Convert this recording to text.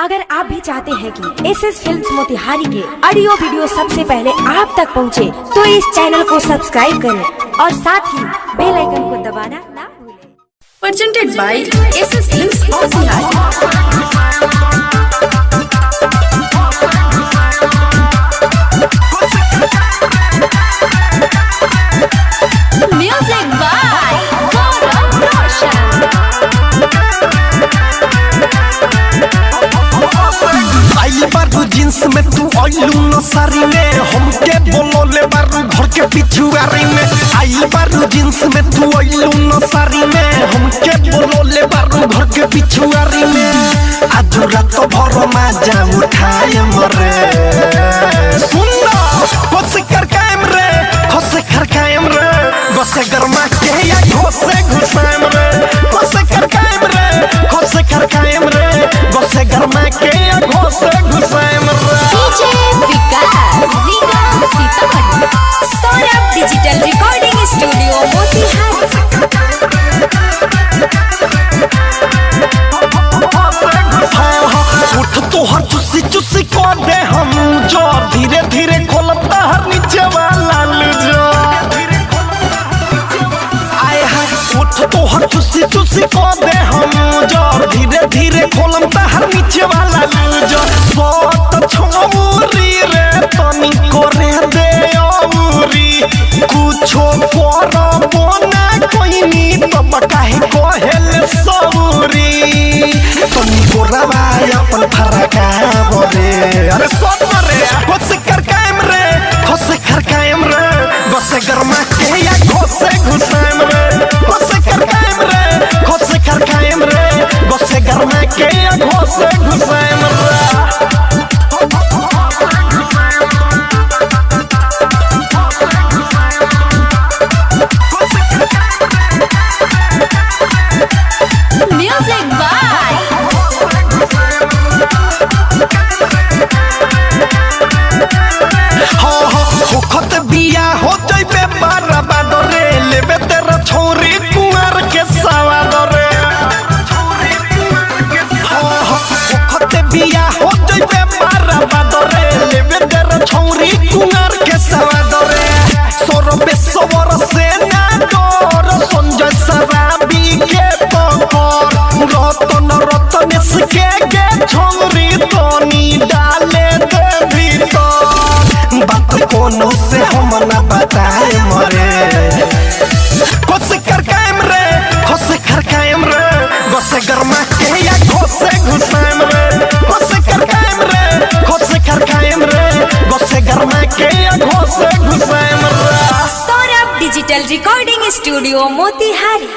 अगर आप भी चाहते हैं कि एसएस फिल्म्स मोतिहारी के ऑडियो वीडियो सबसे पहले आप तक पहुंचे, तो इस चैनल को सब्सक्राइब करें और साथ ही बेल आइकन को दबाना ना भूलें। Presented by SS films Motihari. Music by गौरव रोशन। आई बारू जींस में तू आइलू न सारी में, हमके बोलो ले बारू घर के पिछुआरी में। आई बारू जींस में तू आइलू न सारी में, हमके बोलो ले बारू घर के पिछुआरी में। आज रात भर मजा उठाए मरे, सुन ना खुश कर कायम रे, खुश कर कायम रे, बसे गरमा के या घोसे घुसाएम रे, खुश कर कायम रे, खुश कर कायम रे, बसे गरमा के या घोसे घुसाएम रे। DJ Vikas Riga Sitamarhi, Saurabh digital recording studio Motihari. उठ तोहर चुसी चुसी को दे हम जो, धीरे धीरे खोलता हर नीचे वाला लुजो। आए हाय उठ तोहर चुसी चुसी को दे हम जो, धीरे धीरे खोलता हर नीचे वाला लुजो। सोत छोरी रे तनी करे दे औरी, कुछो करबो ना कोई नी तब काहे कहेल सौरी। तनी गोरावा अपन फरका बोले, अरे सोत रे खुश कर कायम रे, खुश कर कायम रे, बसे गरमा के या घोसे घुसाएम रे, खुश कर कायम रे, खुश कर कायम रे, बसे गरमा के या घोसे घुसाएम रे। Music by होखत बिया हो जइबे बर्बाद रे, लेबे तेरा छोरी कुंवर के सवाद रे। होखत बिया हो जइबे बर्बाद रे, लेबे तेरा छोरी कुंवर के सवाद रे। सोरबे सोवर से ना डर, संजय शराबी के पकड़, रतन रतन के गे छोरी तनी डाले दे भीतर। बात कोनो से हम ना बताए मरे, खुश कर कायम रे, खुश कर कायम रे, बसे गरमा के या घोसे घुसाएम रे, खुश कर कायम रे, खुश कर कायम रे, बसे गरमा के या घोसे घुसाएम रे। Saurabh digital recording studio Motihari.